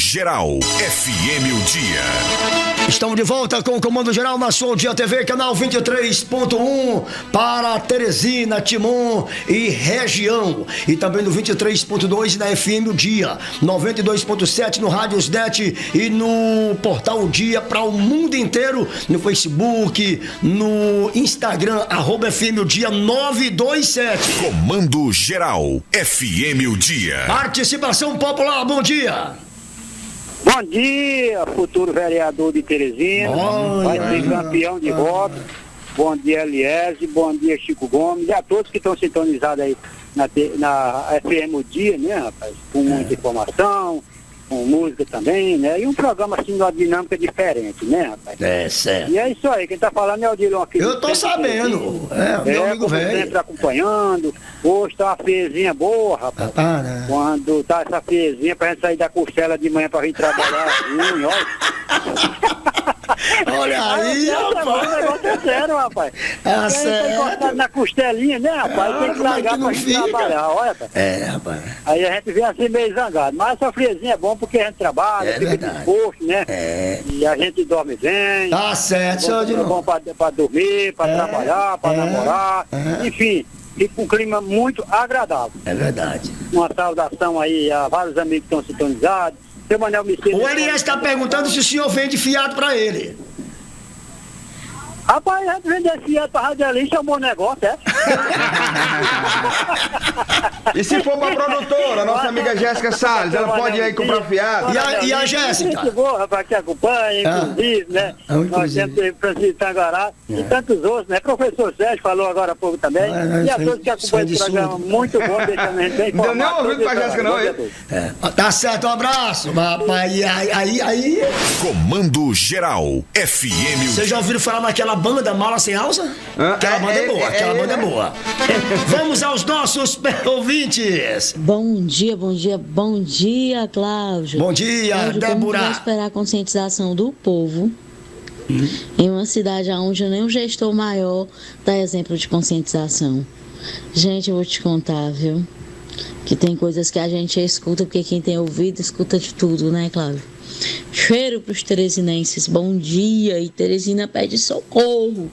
Geral, FM O Dia. Estamos de volta com o Comando Geral na sua Dia TV, canal 23.1 para Teresina, Timon e região. E também no 23.2 na FM O Dia, 92.7 no Rádiosnet e no Portal O Dia para o mundo inteiro, no Facebook, no Instagram, @FM O Dia 927. Comando Geral, FM O Dia. Participação popular, bom dia. Bom dia, futuro vereador de Teresina, vai ser campeão de voto. Bom dia, Eliese, bom dia, Chico Gomes, e a todos que estão sintonizados aí na FM O Dia, né, rapaz? Com muita informação, com música também, né? E um programa assim, numa dinâmica diferente, né, rapaz? É, certo. E é isso aí, quem tá falando é o Dilon aqui. Eu tô sabendo, meu amigo velho. Sempre acompanhando. Hoje tá uma feiazinha boa, rapaz. Né? Quando tá essa feiazinha pra gente sair da costela de manhã pra vir trabalhar, olha. Olha aí, rapaz. O negócio é sério, rapaz. É sério. Tá encostado na costelinha, né, rapaz? Tem que largar pra gente trabalhar, olha, rapaz. É, rapaz. Aí a gente vem assim meio zangado. Mas essa friezinha é bom porque a gente trabalha, fica disposto, né? E a gente dorme bem. Tá certo, senhor de novo. É bom pra dormir, pra trabalhar, pra namorar. Enfim, fica um clima muito agradável. É verdade. Uma saudação aí a vários amigos que estão sintonizados. Seu Manel Messias. O Elias está perguntando se o senhor vende fiado pra ele. Rapaz, a gente vender fiado pra radialista é um bom negócio, é? E se for pra produtora, nossa amiga Jéssica Salles, ela pode ir aí comprar fiado? E a Jéssica? Gente boa, rapaz, que acompanha, inclusive, né? Nós temos o Francisco Tangará e tantos outros, né? Professor Sérgio falou agora há pouco também. E a todos que acompanham esse programa muito bom, deixando a gente bem informado. Não deu nem ouvido pra Jéssica, não, hein? Tá certo, um abraço, papai. Aí. Comando Geral, FM. Vocês já ouviram falar naquela banda Mala Sem Alça? Aquela banda é boa, aquela banda é boa. Vamos aos nossos ouvintes. Bom dia, Cláudio. Bom dia, Cláudio, Débora. Como vai esperar a conscientização do povo em uma cidade onde nem o gestor maior dá exemplo de conscientização? Gente, eu vou te contar, viu? Que tem coisas que a gente escuta, porque quem tem ouvido escuta de tudo, né, Cláudio? Cheiro pros teresinenses, bom dia. E Teresina pede socorro.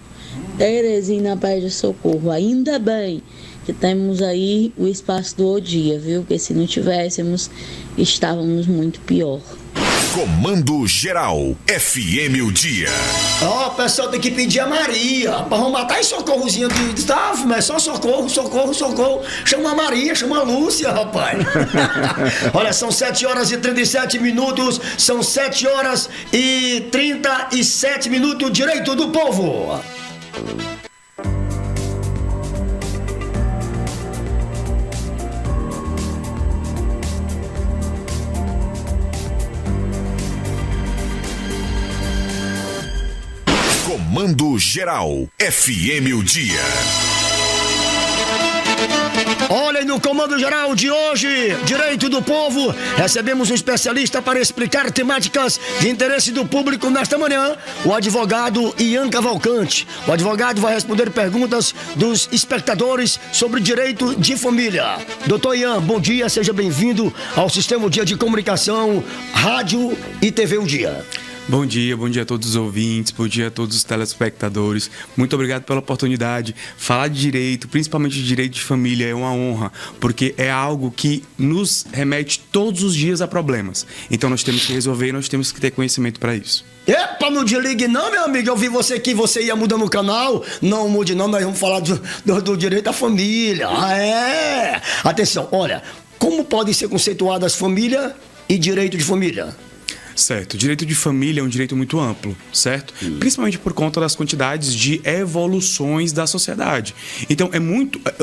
Teresina pede socorro. Ainda bem que temos aí o espaço do O Dia, viu? Porque se não tivéssemos, estávamos muito pior. Comando Geral, FM O Dia. O pessoal tem que pedir a Maria. Vamos matar esse socorrozinho de staff, mas só socorro. Chama a Maria, chama a Lúcia, rapaz. Olha, são 7h37. São 7h37. Direito do povo. Comando Geral, FM O Dia. Olha, no Comando Geral de hoje, Direito do Povo, recebemos um especialista para explicar temáticas de interesse do público nesta manhã, o advogado Ian Cavalcante. O advogado vai responder perguntas dos espectadores sobre direito de família. Doutor Ian, bom dia, seja bem-vindo ao Sistema O Dia de Comunicação, Rádio e TV O Dia. Bom dia a todos os ouvintes, bom dia a todos os telespectadores. Muito obrigado pela oportunidade. Falar de direito, principalmente de direito de família, é uma honra, porque é algo que nos remete todos os dias a problemas. Então nós temos que resolver e nós temos que ter conhecimento para isso. Epa, não desligue não, meu amigo. Eu vi você que você ia mudando o canal. Não mude não, nós vamos falar do direito à família. Atenção, olha, como podem ser conceituadas família e direito de família? Certo. O direito de família é um direito muito amplo, certo? Principalmente por conta das quantidades de evoluções da sociedade. Então,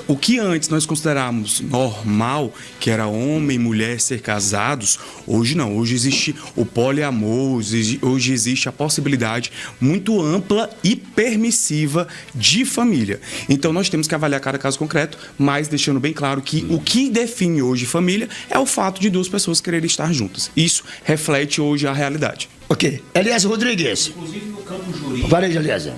o que antes nós considerávamos normal, que era homem e mulher ser casados, hoje não. Hoje existe o poliamor, hoje existe a possibilidade muito ampla e permissiva de família. Então, nós temos que avaliar cada caso concreto, mas deixando bem claro que o que define hoje família é o fato de duas pessoas quererem estar juntas. Isso reflete hoje a realidade. Ok. Elias Rodrigues. Inclusive no campo jurídico. Varejo, Elias.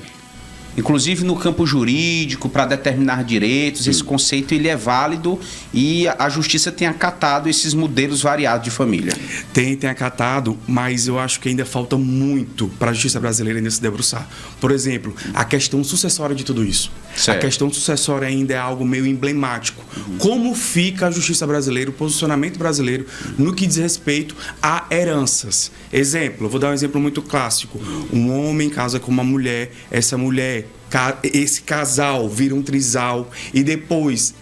Inclusive no campo jurídico, para determinar direitos, esse conceito ele é válido e a justiça tem acatado esses modelos variados de família. Tem acatado, mas eu acho que ainda falta muito para a justiça brasileira ainda se debruçar. Por exemplo, a questão sucessória de tudo isso. Certo. A questão sucessória ainda é algo meio emblemático. Como fica a justiça brasileira, o posicionamento brasileiro no que diz respeito a heranças? Exemplo, eu vou dar um exemplo muito clássico. Um homem casa com uma mulher, esse casal vira um trisal e depois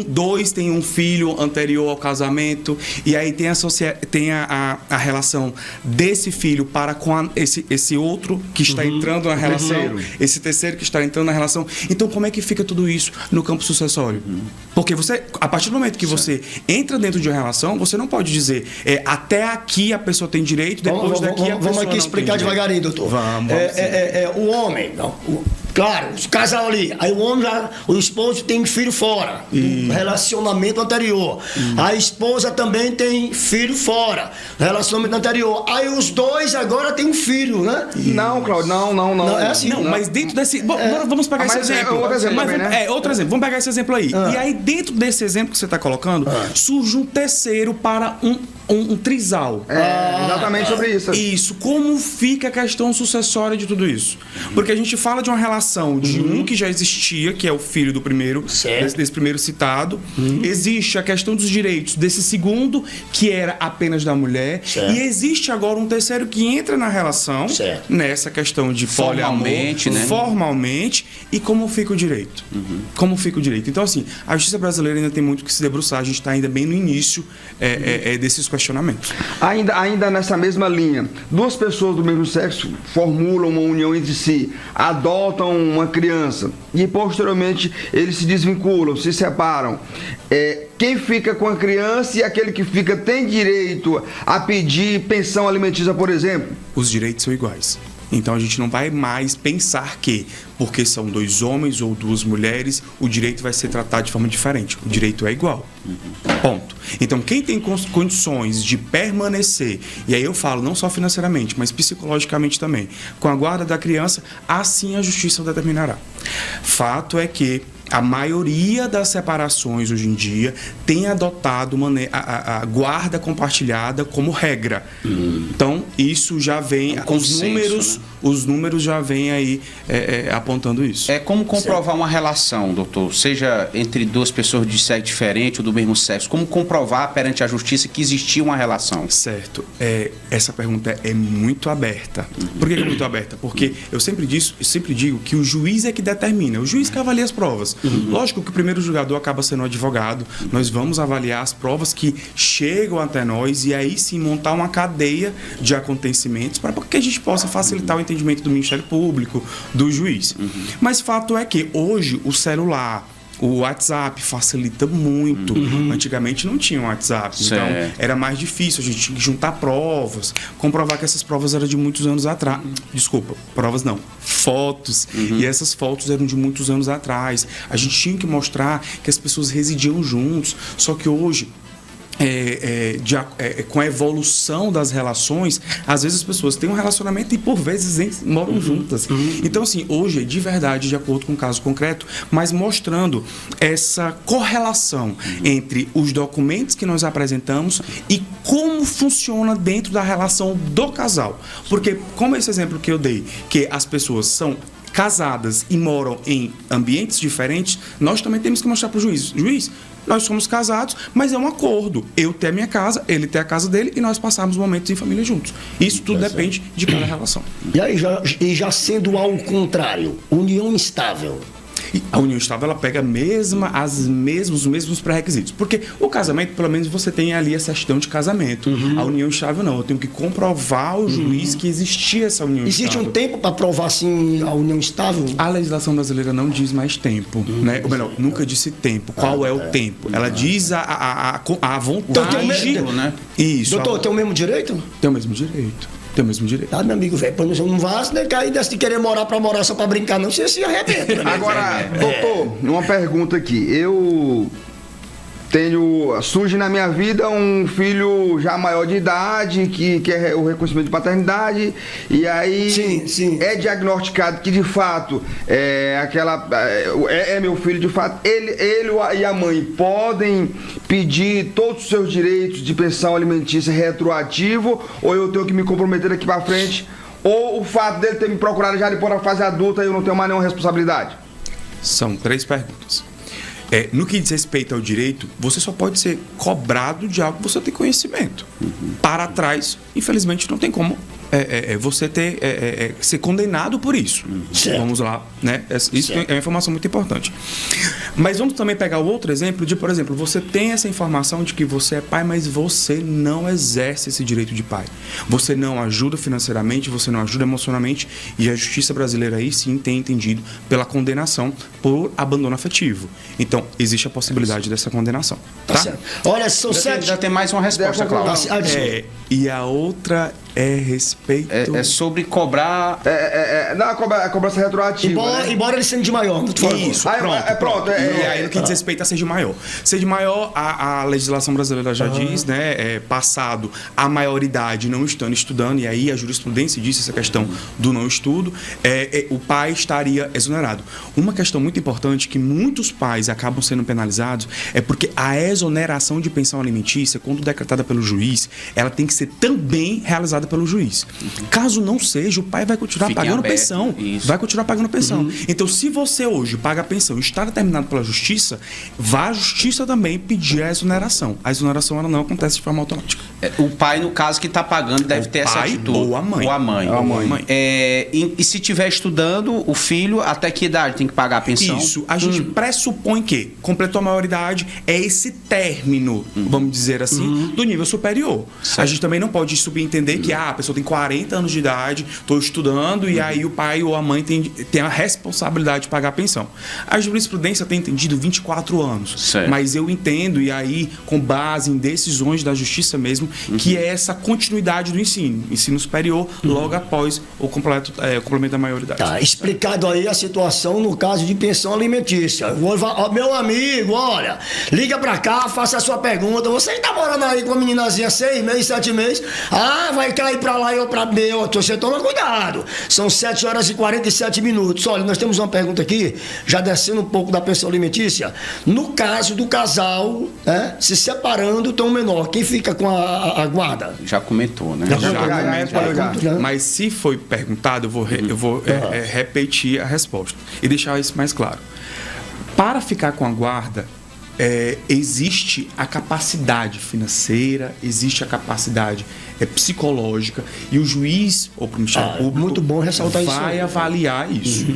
dois tem um filho anterior ao casamento e aí tem a relação desse filho para com esse outro que está entrando na relação, esse terceiro que está entrando na relação. Então como é que fica tudo isso no campo sucessório? Porque a partir do momento que você entra dentro de uma relação, você não pode dizer até aqui a pessoa tem direito, depois daqui a pessoa vamos aqui não explicar tem devagarinho, doutor. Vamos o homem, claro, o casal ali, aí o esposo tem filho fora, relacionamento anterior. A esposa também tem filho fora, relacionamento anterior. Aí os dois agora têm um filho, né? Não, Cláudio, não. É assim. Não, mas dentro desse... Vamos pegar esse exemplo. Outro exemplo também, né? Outro exemplo. Vamos pegar esse exemplo aí. E aí, dentro desse exemplo que você está colocando, surge um terceiro para um trisal. Exatamente sobre isso. Isso. Como fica a questão sucessória de tudo isso? Porque a gente fala de uma relação de um que já existia, que é o filho do primeiro, desse primeiro citado. Existe a questão dos direitos desse segundo, que era apenas da mulher. Certo. E existe agora um terceiro que entra na relação, nessa questão de formalmente, né? Formalmente. E como fica o direito? Como fica o direito? Então, assim, a justiça brasileira ainda tem muito que se debruçar. A gente está ainda bem no início desses questionamentos. Ainda nessa mesma linha, duas pessoas do mesmo sexo formulam uma união entre si, adotam uma criança e posteriormente eles se desvinculam, se separam. Quem fica com a criança e aquele que fica tem direito a pedir pensão alimentícia, por exemplo? Os direitos são iguais. Então a gente não vai mais pensar que, porque são dois homens ou duas mulheres, o direito vai ser tratado de forma diferente. O direito é igual. Ponto. Então quem tem condições de permanecer, e aí eu falo não só financeiramente, mas psicologicamente também, com a guarda da criança, assim a justiça determinará. Fato é que a maioria das separações hoje em dia tem adotado a guarda compartilhada como regra. Então, isso já vem... Os números já vêm aí apontando isso. É como comprovar uma relação, doutor, seja entre duas pessoas de sexo diferente ou do mesmo sexo. Como comprovar perante a justiça que existia uma relação? Certo. Essa pergunta é muito aberta. Por que é muito aberta? Porque eu sempre digo que o juiz é que determina. O juiz que avalia as provas. Lógico que o primeiro julgador acaba sendo o advogado. Nós vamos avaliar as provas que chegam até nós e aí sim montar uma cadeia de acontecimentos para que a gente possa facilitar o entendimento do Ministério Público, do juiz. Mas fato é que hoje o celular, o WhatsApp facilita muito. Antigamente não tinha WhatsApp, então era mais difícil, a gente tinha que juntar provas, comprovar que essas provas eram de muitos anos atrás. Desculpa, provas não, fotos. E essas fotos eram de muitos anos atrás. A gente tinha que mostrar que as pessoas residiam juntos, só que hoje... com a evolução das relações, às vezes as pessoas têm um relacionamento e por vezes moram juntas. Então, assim, hoje, de verdade, de acordo com o caso concreto, mas mostrando essa correlação entre os documentos que nós apresentamos e como funciona dentro da relação do casal. Porque, como esse exemplo que eu dei, que as pessoas são casadas e moram em ambientes diferentes, nós também temos que mostrar para o juiz. Juiz, nós somos casados, mas é um acordo. Eu ter a minha casa, ele ter a casa dele e nós passarmos momentos em família juntos. Isso tudo depende de cada relação. E aí, já sendo ao contrário, união instável. E a união estável, ela pega os mesmos pré-requisitos. Porque o casamento, pelo menos, você tem ali a certidão de casamento. A união estável, não. Eu tenho que comprovar ao juiz que existia essa união estável. Existe um tempo para provar, assim, a união estável? A legislação brasileira não diz mais tempo, né? Ou melhor, nunca disse tempo. Qual é o tempo? Ela diz a vontade... Doutor, né? Isso. Doutor, tem o mesmo direito? Tem o mesmo direito. Tem o mesmo direito. Tá, meu amigo, velho, não vá se cair desse de querer morar só pra brincar, não, você se arrebenta. Agora, doutor, uma pergunta aqui. surge na minha vida um filho já maior de idade, que quer o reconhecimento de paternidade, e aí Sim. é diagnosticado que de fato é meu filho de fato. Ele e a mãe podem pedir todos os seus direitos de pensão alimentícia retroativo, ou eu tenho que me comprometer daqui para frente, ou o fato dele ter me procurado já depois da fase adulta e eu não tenho mais nenhuma responsabilidade? São 3 perguntas. No que diz respeito ao direito, você só pode ser cobrado de algo que você tem conhecimento. Para trás, infelizmente, não tem como você ser condenado por isso. Certo. Vamos lá, né? Isso Certo. é uma informação muito importante. Mas vamos também pegar o outro exemplo de, por exemplo, você tem essa informação de que você é pai, mas você não exerce esse direito de pai. Você não ajuda financeiramente, você não ajuda emocionalmente, e a justiça brasileira aí sim tem entendido pela condenação por abandono afetivo. Então, existe a possibilidade dessa condenação. Tá certo. Olha, são 7. Já tem mais uma resposta, Cláudio. E a outra é respeito... É sobre cobrar... Não, a cobrança retroativa. Embora ele sendo de maior. Isso, pronto. E aí, no que diz respeito a ser de maior. Ser de maior, a legislação brasileira já diz, né? Passado a maioridade não estando estudando, e aí a jurisprudência diz essa questão do não estudo, o pai estaria exonerado. Uma questão muito importante que muitos pais acabam sendo penalizados é porque a exoneração de pensão alimentícia, quando decretada pelo juiz, ela tem que ser também realizada pelo juiz. Caso não seja, o pai vai continuar pagando pensão. Isso. Vai continuar pagando pensão. Então, se você hoje paga a pensão e está determinado pela justiça, vá à justiça também pedir a exoneração. A exoneração ela não acontece de forma automática. O pai, no caso, que está pagando, deve ter essa pai atitude. ou a mãe. Ou a mãe. Ou a mãe. E se estiver estudando, o filho, até que idade tem que pagar a pensão? Isso. A gente pressupõe que completou a maioridade é esse término, vamos dizer assim, do nível superior. Certo. A gente também não pode subentender que a pessoa tem 40 anos de idade, estou estudando, e aí o pai ou a mãe tem a responsabilidade de pagar a pensão. A jurisprudência tem entendido 24 anos. Certo. Mas eu entendo, e aí, com base em decisões da justiça mesmo, que é essa continuidade do ensino superior, logo após o complemento da maioridade. Tá explicado aí a situação no caso de pensão alimentícia. Meu amigo, olha, liga pra cá, faça a sua pergunta. Você que tá morando aí com a meninazinha 6 meses, 7 meses, vai cair pra lá e eu pra B. Você toma cuidado. São 7 horas e 47 minutos. Olha, nós temos uma pergunta aqui, já descendo um pouco da pensão alimentícia. No caso do casal, se separando, tão menor, quem fica com a guarda? Já comentou, né? Já. Mas se foi perguntado, eu vou repetir a resposta e deixar isso mais claro. Para ficar com a guarda, existe a capacidade financeira, existe a capacidade psicológica, e o juiz ou o Ministério Público muito bom ressaltar isso vai aí. avaliar isso.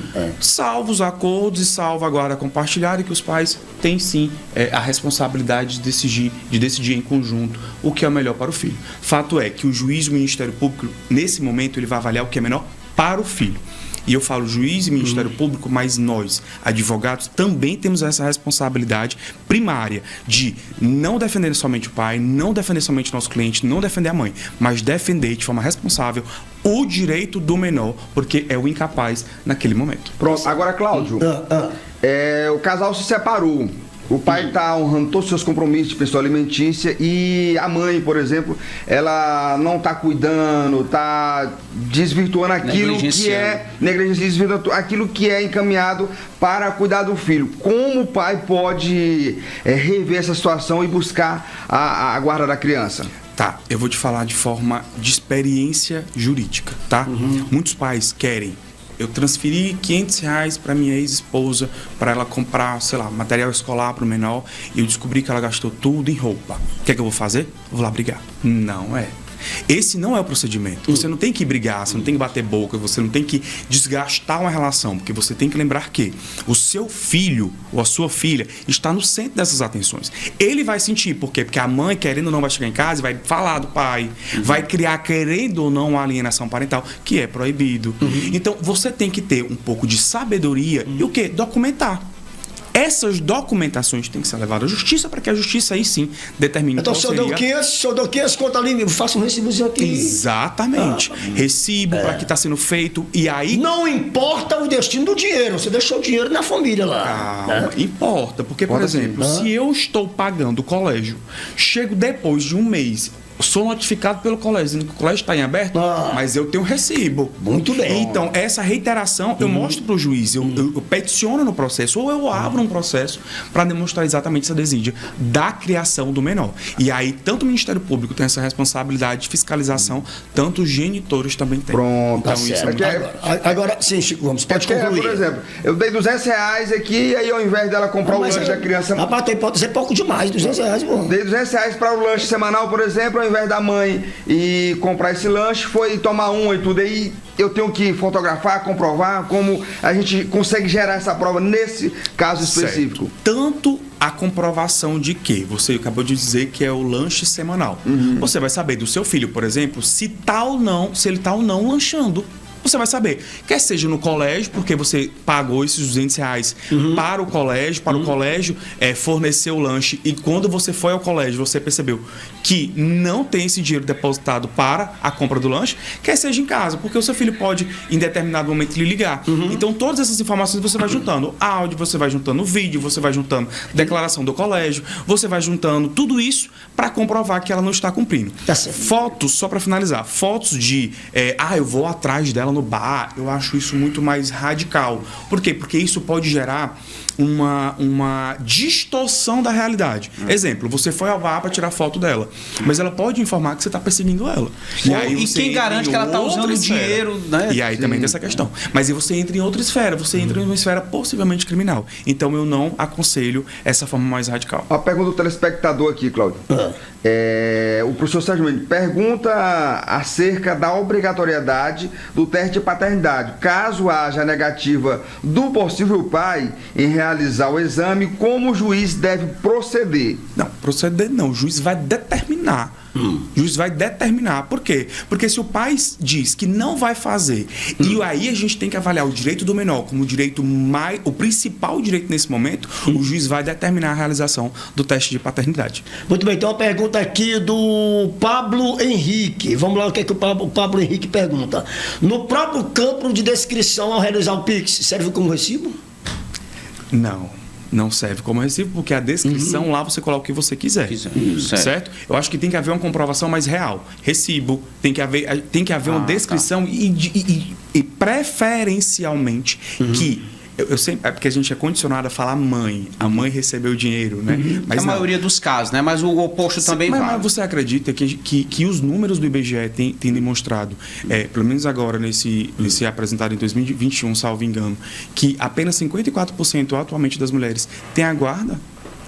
Salvo os acordos e salvo a guarda compartilhada, que os pais têm sim a responsabilidade de decidir em conjunto o que é o melhor para o filho. Fato é que o juiz e o Ministério Público, nesse momento, ele vai avaliar o que é melhor para o filho. E eu falo juiz e Ministério Público, mas nós, advogados, também temos essa responsabilidade primária de não defender somente o pai, não defender somente o nosso cliente, não defender a mãe, mas defender de forma responsável o direito do menor, porque é o incapaz naquele momento. Pronto, agora, Cláudio, o casal se separou. O pai está honrando todos os seus compromissos de pensão alimentícia, e a mãe, por exemplo, ela não está cuidando, está desvirtuando aquilo que é negligenciando aquilo que é encaminhado para cuidar do filho. Como o pai pode rever essa situação e buscar a guarda da criança? Tá, eu vou te falar de forma de experiência jurídica, tá? Muitos pais querem. Eu transferi R$500 para minha ex-esposa para ela comprar, sei lá, material escolar para o menor, e eu descobri que ela gastou tudo em roupa. O que é que eu vou fazer? Eu vou lá brigar. Não é. Esse não é o procedimento. Você não tem que brigar, você não tem que bater boca, você não tem que desgastar uma relação, porque você tem que lembrar que o seu filho ou a sua filha está no centro dessas atenções. Ele vai sentir, por quê? Porque a mãe, querendo ou não, vai chegar em casa e vai falar do pai, vai criar, querendo ou não, uma alienação parental, que é proibido. Então, você tem que ter um pouco de sabedoria e o quê? Documentar. Essas documentações têm que ser levadas à justiça para que a justiça aí sim determine Então, qual se eu dou 500 conto ali, eu faço um recibozinho aqui. Exatamente. Recibo para que está sendo feito. E aí... Não importa o destino do dinheiro, você deixou o dinheiro na família lá. Calma, importa. Porque, por exemplo, se eu estou pagando o colégio, chego depois de um mês, sou notificado pelo colégio, dizendo que o colégio está em aberto, mas eu tenho recibo. Muito bem. Então, essa reiteração eu mostro para o juiz, eu peticiono no processo, ou eu abro um processo para demonstrar exatamente essa desídia da criação do menor. E aí, tanto o Ministério Público tem essa responsabilidade de fiscalização, tanto os genitores também têm. Pronto. Então, Tá isso é certo. muito... Agora, sim, Chico Gomes, pode concluir. Por exemplo, eu dei R$200 aqui e aí ao invés dela comprar o lanche da criança... Rapaz, pode ser pouco demais, R$200, pô. Dei R$200 para o lanche semanal, por exemplo, ao invés da mãe e comprar esse lanche, foi tomar e tudo. Aí eu tenho que fotografar, comprovar como a gente consegue gerar essa prova nesse caso específico. Certo. Tanto a comprovação de que você acabou de dizer que é o lanche semanal. Você vai saber do seu filho, por exemplo, se ele tá ou não lanchando. Você vai saber, quer seja no colégio, porque você pagou esses R$200 para o colégio fornecer o lanche, e quando você foi ao colégio, você percebeu que não tem esse dinheiro depositado para a compra do lanche, quer seja em casa, porque o seu filho pode, em determinado momento, lhe ligar. Então, todas essas informações você vai juntando áudio, você vai juntando vídeo, você vai juntando declaração do colégio, você vai juntando tudo isso para comprovar que ela não está cumprindo. Tá certo. Fotos, só para finalizar, fotos de, eu vou atrás dela no bar, eu acho isso muito mais radical. Por quê? Porque isso pode gerar uma distorção da realidade. Exemplo, você foi ao bar para tirar foto dela, mas ela pode informar que você está perseguindo ela. E quem garante que ela está usando o dinheiro, né? E aí também tem essa questão. Mas aí você entra em outra esfera, você entra em uma esfera possivelmente criminal. Então eu não aconselho essa forma mais radical. A pergunta do telespectador aqui, Cláudio. O professor Sérgio Mendes pergunta acerca da obrigatoriedade do teste de paternidade. Caso haja a negativa do possível pai em realizar o exame, como o juiz deve proceder? Não, proceder não. O juiz vai determinar. O juiz vai determinar. Por quê? Porque se o pai diz que não vai fazer, e aí a gente tem que avaliar o direito do menor como o principal direito nesse momento, o juiz vai determinar a realização do teste de paternidade. Muito bem, então uma pergunta aqui do Pablo Henrique. Vamos lá, o que é que o Pablo Henrique pergunta. No próprio campo de descrição ao realizar o Pix, serve como recibo? Não serve como recibo, porque a descrição lá você coloca o que você quiser. Certo? Eu acho que tem que haver uma comprovação mais real. Recibo, tem que haver uma descrição e preferencialmente que... Eu sempre, porque a gente é condicionado a falar mãe. A mãe recebeu o dinheiro, né? Mas a maioria dos casos, né? Mas o oposto também vale. Mas você acredita que os números do IBGE têm demonstrado, pelo menos agora nesse apresentado em 2021, salvo engano, que apenas 54% atualmente das mulheres têm a guarda?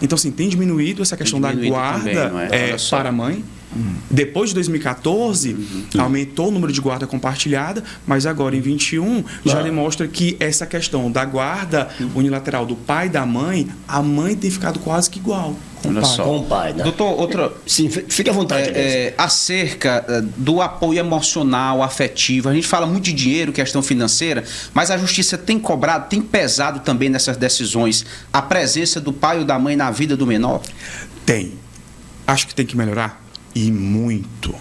Então, assim, tem diminuído essa questão da guarda também, para a mãe. Depois de 2014, aumentou o número de guarda compartilhada, mas agora em 2021 já demonstra que essa questão da guarda unilateral do pai e da mãe, a mãe tem ficado quase que igual com o pai. Né? Doutor, outra... Sim, fique à vontade. Acerca do apoio emocional, afetivo, a gente fala muito de dinheiro, questão financeira, mas a justiça tem cobrado, tem pesado também nessas decisões a presença do pai ou da mãe na vida do menor? Tem. Acho que tem que melhorar. E muito,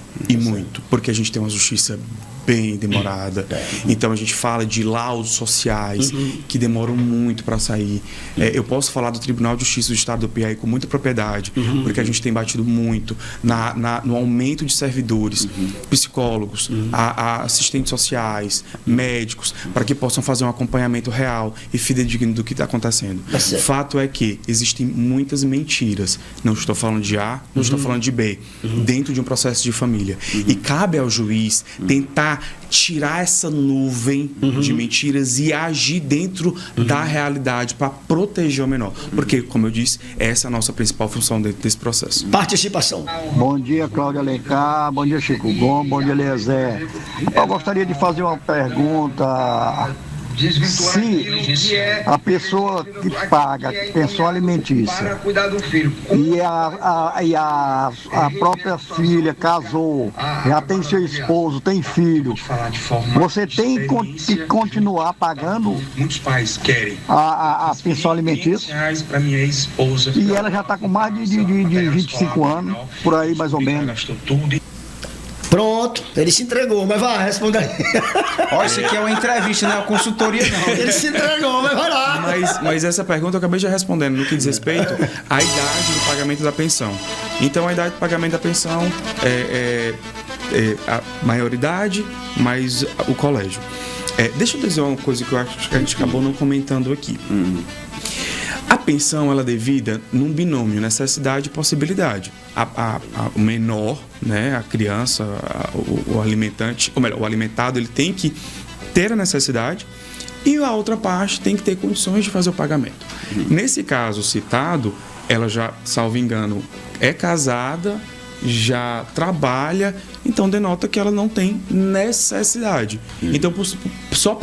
porque a gente tem uma justiça bem demorada. Então a gente fala de laudos sociais que demoram muito para sair. Eu posso falar do Tribunal de Justiça do Estado do Piauí com muita propriedade, porque a gente tem batido muito no aumento de servidores, psicólogos, assistentes sociais, médicos, para que possam fazer um acompanhamento real e fidedigno do que está acontecendo. Fato é que existem muitas mentiras. Não estou falando de A, não estou falando de B, dentro de um processo de família. E cabe ao juiz tentar tirar essa nuvem de mentiras e agir dentro da realidade para proteger o menor. Porque, como eu disse, essa é a nossa principal função dentro desse processo. Participação. Bom dia, Cláudio Alencar. Bom dia, Chico Gomes. Bom dia, Eliezer. Eu gostaria de fazer uma pergunta se a pessoa que paga pensão alimentícia e a própria filha casou, já tem seu esposo, tem filho, você tem que continuar pagando muitos pais querem a pensão alimentícia, para minha ex-esposa. e ela já está com mais de 25 anos, por aí mais ou menos. Gastou tudo. Pronto, ele se entregou, mas vai, responda aí. Olha, isso aqui é uma entrevista, não é uma consultoria, não. Ele se entregou, mas vai lá. Mas essa pergunta eu acabei já respondendo no que diz respeito à idade do pagamento da pensão. Então, a idade do pagamento da pensão é a maioridade mais o colégio. Deixa eu dizer uma coisa que eu acho que a gente acabou não comentando aqui. A pensão ela é devida num binômio necessidade e possibilidade. O menor, né, a criança, o alimentante, ou melhor, o alimentado, ele tem que ter a necessidade e a outra parte tem que ter condições de fazer o pagamento. Nesse caso citado, ela já, salvo engano, é casada, já trabalha, então denota que ela não tem necessidade. Então, só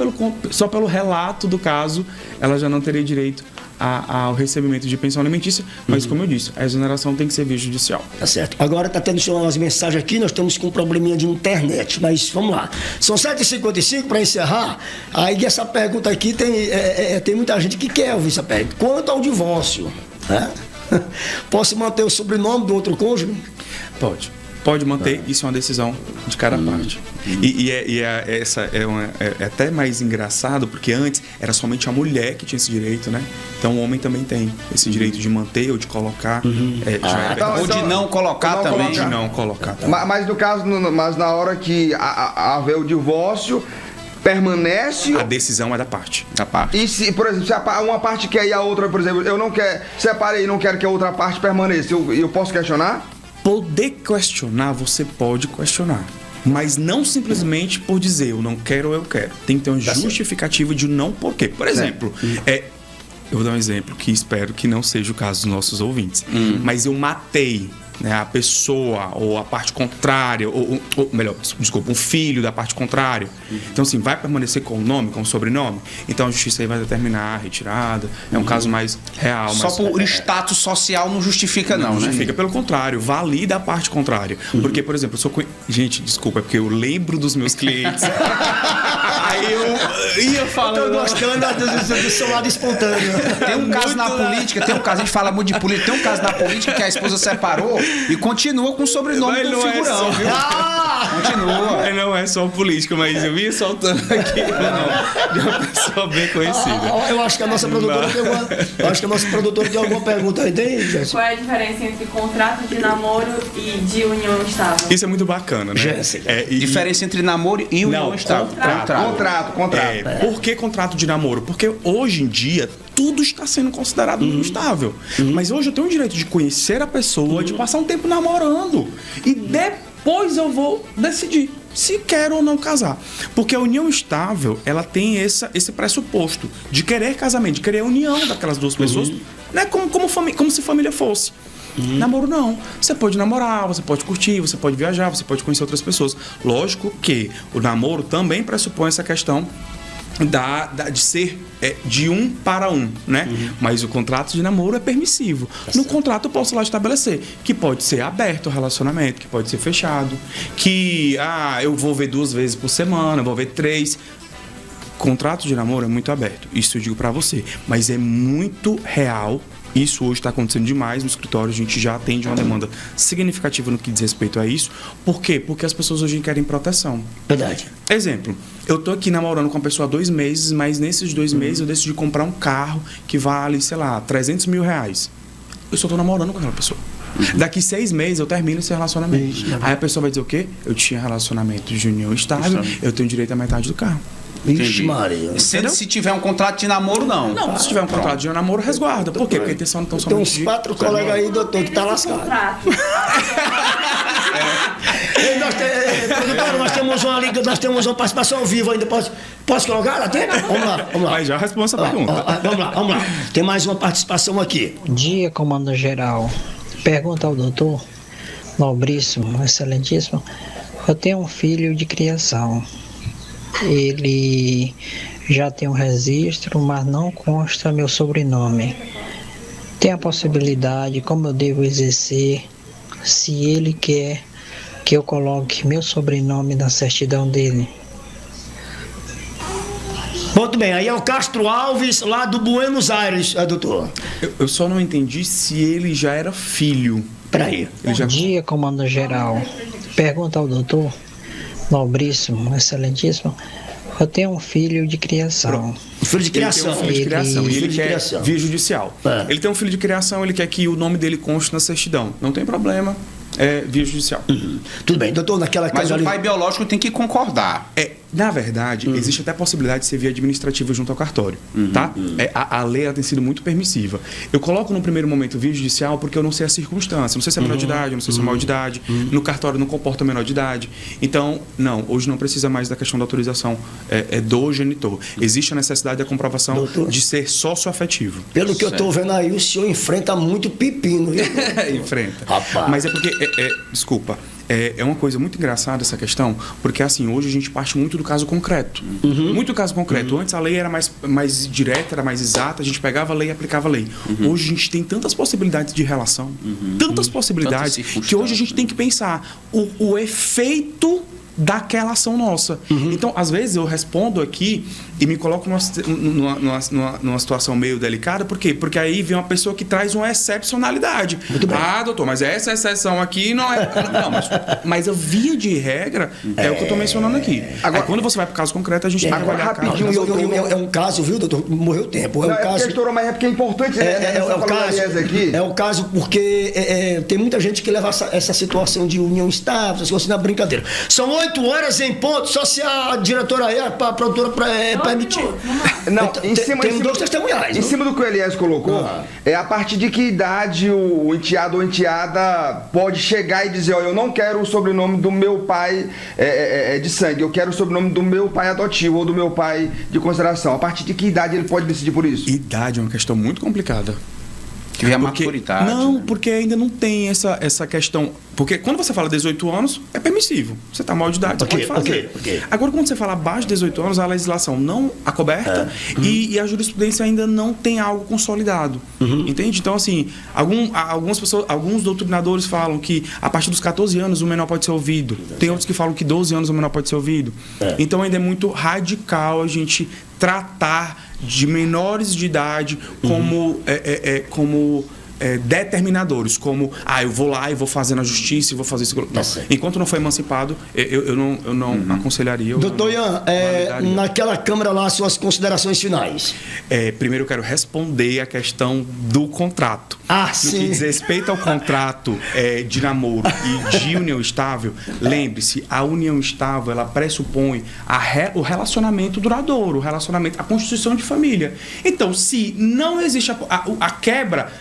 pelo relato do caso, ela já não teria direito ao recebimento de pensão alimentícia, mas como eu disse, a exoneração tem que ser via judicial. Tá certo. Agora tá tendo umas mensagens aqui, nós estamos com um probleminha de internet, mas vamos lá. São 7h55 para encerrar. Aí essa pergunta aqui tem muita gente que quer ouvir essa pergunta. Quanto ao divórcio, né? Posso manter o sobrenome do outro cônjuge? Pode manter, isso é uma decisão de cada parte. Essa é até mais engraçado, porque antes era somente a mulher que tinha esse direito, né? Então o homem também tem esse direito de manter ou de colocar. Ou de não colocar também. De não colocar também. Mas no caso, mas na hora que haver o divórcio, permanece. A decisão é da parte. E se, por exemplo, se uma parte quer e a outra, por exemplo, eu não quero, separei e não quero que a outra parte permaneça, eu posso questionar? Poder questionar, você pode questionar. Mas não simplesmente por dizer eu não quero ou eu quero. Tem que ter uma justificativa de não porquê. Por exemplo, eu vou dar um exemplo que espero que não seja o caso dos nossos ouvintes. Mas eu matei, né, a pessoa ou a parte contrária, ou melhor, desculpa, um filho da parte contrária. Então, assim, vai permanecer com o nome, com o sobrenome? Então a justiça aí vai determinar a retirada. É um caso mais real. Só por status social não justifica, não, né? Justifica, pelo contrário, valida a parte contrária. Porque, por exemplo, gente, desculpa, é porque eu lembro dos meus clientes. Aí eu ia falando. Eu tô gostando do seu lado espontâneo. Tem um caso na política, a gente fala muito de política, tem um caso na política que a esposa separou e continua com o sobrenome do figurão, viu? Continua. Mas não é só política, mas eu vinha soltando aqui de uma pessoa bem conhecida. Eu acho que a nossa produtora tem alguma pergunta aí, tem, Jéssica? Qual é a diferença entre contrato de namoro e de união estável? Isso é muito bacana, né? Jéssica. Diferença entre namoro e união estável. Contrato. Por que contrato de namoro? Porque hoje em dia tudo está sendo considerado união estável. Mas hoje eu tenho o direito de conhecer a pessoa, de passar um tempo namorando. E depois eu vou decidir se quero ou não casar. Porque a união estável, ela tem esse pressuposto de querer casamento, de querer a união daquelas duas pessoas, né? Como se família fosse. Namoro não. Você pode namorar, você pode curtir, você pode viajar, você pode conhecer outras pessoas. Lógico que o namoro também pressupõe essa questão de ser de um para um, né? Mas o contrato de namoro é permissivo. No contrato eu posso lá estabelecer que pode ser aberto o relacionamento, que pode ser fechado, que eu vou ver 2 vezes por semana, eu vou ver 3. Contrato de namoro é muito aberto, isso eu digo pra você, mas é muito real. Isso hoje está acontecendo demais no escritório, a gente já atende uma demanda significativa no que diz respeito a isso. Por quê? Porque as pessoas hoje querem proteção. Verdade. Exemplo, eu tô aqui namorando com uma pessoa há 2 meses, mas nesses 2 meses eu decidi comprar um carro que vale, sei lá, 300 mil reais. Eu só tô namorando com aquela pessoa. Daqui 6 meses eu termino esse relacionamento. Aí a pessoa vai dizer o quê? Eu tinha relacionamento de união estável, eu tenho direito à metade do carro. Vixe, Maria. Se tiver um contrato de namoro, não. Não, se tiver um contrato de namoro, resguarda. Por quê? Porque a intenção não tão somente. Tem uns 4 colegas aí, doutor, que tá lascado. Produtora, nós temos uma participação ao vivo ainda. Posso colocar? Até? Vamos lá. Mas já responde essa pergunta. Vamos lá. Tem mais uma participação aqui. Bom dia, comando geral. Pergunta ao doutor, nobríssimo, excelentíssimo. Eu tenho um filho de criação. Ele Já tem um registro, mas não consta meu sobrenome. Tem a possibilidade, como eu devo exercer, se ele quer que eu coloque meu sobrenome na certidão dele. Muito bem, aí é o Castro Alves, lá do Buenos Aires, doutor. Eu só não entendi se ele já era filho. Peraí. Bom dia, comando geral. Pergunta ao doutor, nobríssimo, excelentíssimo. Eu tenho um filho de criação. Filho de criação. Ele tem um filho de criação e ele quer criação. via judicial. Ele tem um filho de criação, ele quer que o nome dele conste na certidão. Não tem problema, via judicial. Tudo bem, doutor, naquela Mas casa o pai biológico tem que concordar. Na verdade, existe até a possibilidade de ser via administrativa junto ao cartório, tá? A lei ela tem sido muito permissiva. Eu coloco no primeiro momento via judicial porque eu não sei a circunstância. Não sei se é menor de idade, não sei se é maior de idade. No cartório não comporta menor de idade. Então, não, hoje não precisa mais da questão da autorização do genitor. Existe a necessidade da comprovação, doutor, de ser sócio-afetivo. Pelo que eu estou vendo aí, o senhor enfrenta muito pepino, viu? Enfrenta. Rapaz. Mas é porque, desculpa, é uma coisa muito engraçada essa questão, porque assim, hoje a gente parte muito do caso concreto. Muito do caso concreto. Antes a lei era mais direta, era mais exata, a gente pegava a lei e aplicava a lei. Hoje a gente tem tantas possibilidades de relação, tantas possibilidades, que hoje a gente tem que pensar o efeito daquela ação nossa. Então, às vezes eu respondo aqui e me coloco numa situação meio delicada. Por quê? Porque aí vem uma pessoa que traz uma excepcionalidade. Doutor, mas essa exceção aqui não é... Não, mas a via de regra é o que eu estou mencionando aqui. Agora, quando você vai para o caso concreto, a gente tem que avaliar rapidinho, é um caso, viu, doutor? Morreu o tempo. É porque é importante, né? É o caso porque tem muita gente que leva essa situação de união estável, essas coisas na brincadeira. São 8 horas em ponto, só se a diretora aí, a produtora permitir. Não, tem dois testemunhais. Em cima do que o Elias colocou, a partir de que idade o enteado ou enteada pode chegar e dizer, eu não quero o sobrenome do meu pai de sangue, eu quero o sobrenome do meu pai adotivo ou do meu pai de consideração. A partir de que idade ele pode decidir por isso? Idade é uma questão muito complicada. Que vem a maturidade. Não, porque ainda não tem essa questão. Porque quando você fala 18 anos, é permissivo. Você está mal de idade, você pode fazer. Agora, quando você fala abaixo de 18 anos, a legislação não acoberta e a jurisprudência ainda não tem algo consolidado. Entende? Então, assim, alguns doutrinadores falam que a partir dos 14 anos o menor pode ser ouvido. Tem outros que falam que 12 anos o menor pode ser ouvido. Então, ainda é muito radical a gente tratar de menores de idade como determinadores, como eu vou lá e vou fazer na justiça e vou fazer isso. Não. Enquanto não for emancipado, eu não aconselharia. Doutor Ian, naquela Câmara lá, suas considerações finais. Primeiro eu quero responder a questão do contrato. Sim. No que diz respeito ao contrato de namoro e de união estável, lembre-se, a união estável, ela pressupõe o relacionamento duradouro, a constituição de família. Então, se não existe a quebra,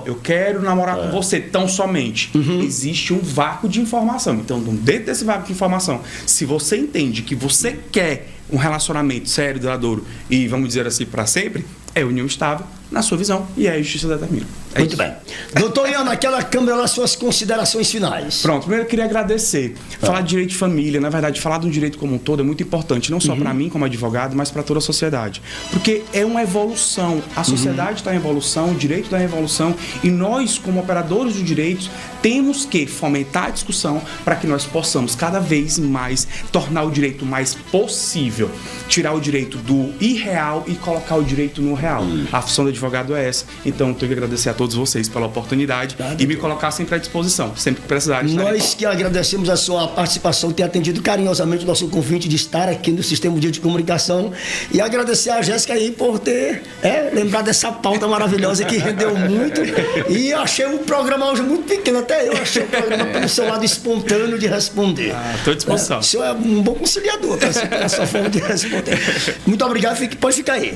eu quero namorar com você tão somente, existe um vácuo de informação. Então, dentro desse vácuo de informação, se você entende que você quer um relacionamento sério, duradouro e, vamos dizer assim, para sempre, é união estável, na sua visão, e a justiça determina. Muito bem. Doutor Ian, naquela Câmara lá, suas considerações finais. Pronto, primeiro eu queria agradecer. Falar de direito de família, na verdade, falar de um direito como um todo é muito importante, não só para mim como advogado, mas para toda a sociedade. Porque é uma evolução. A sociedade está em evolução, o direito está em evolução, e nós, como operadores de direitos, temos que fomentar a discussão para que nós possamos cada vez mais tornar o direito mais possível, tirar o direito do irreal e colocar o direito no real. A função do advogado é essa. Então, eu tenho que agradecer a todos vocês pela oportunidade e me colocar sempre à disposição, sempre que precisarem. Nós que agradecemos a sua participação, ter atendido carinhosamente o nosso convite de estar aqui no Sistema de Comunicação, e agradecer a Jéssica aí por ter lembrado dessa pauta maravilhosa que rendeu muito. E eu achei o programa hoje muito pequeno, até eu achei o programa pelo seu lado espontâneo de responder. Estou à disposição. O senhor é um bom conciliador para essa forma de responder. Muito obrigado, pode ficar aí.